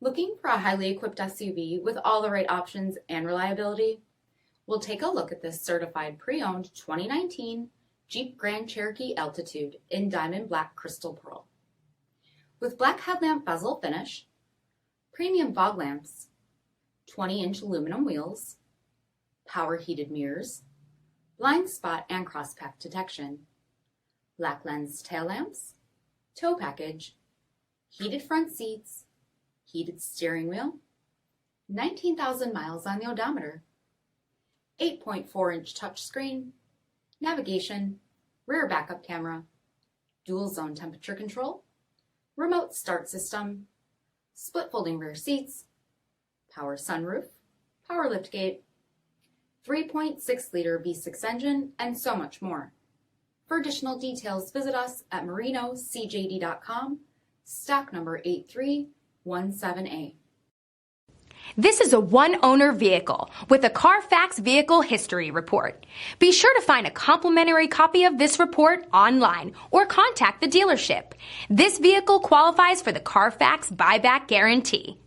Looking for a highly equipped SUV with all the right options and reliability? We'll take a look at this certified pre-owned 2019 Jeep Grand Cherokee Altitude in Diamond Black Crystal Pearl. With black headlamp bezel finish, premium fog lamps, 20-inch aluminum wheels, power heated mirrors, blind spot and crosspath detection, black lens tail lamps, tow package, heated front seats, heated steering wheel, 19,000 miles on the odometer, 8.4-inch touchscreen, navigation, rear backup camera, dual zone temperature control, remote start system, split folding rear seats, power sunroof, power liftgate, 3.6-liter V6 engine, and so much more. For additional details, visit us at marinocjd.com, stock number 8317A. This is a one-owner vehicle with a CARFAX vehicle history report. Be sure to find a complimentary copy of this report online or contact the dealership. This vehicle qualifies for the CARFAX buyback guarantee.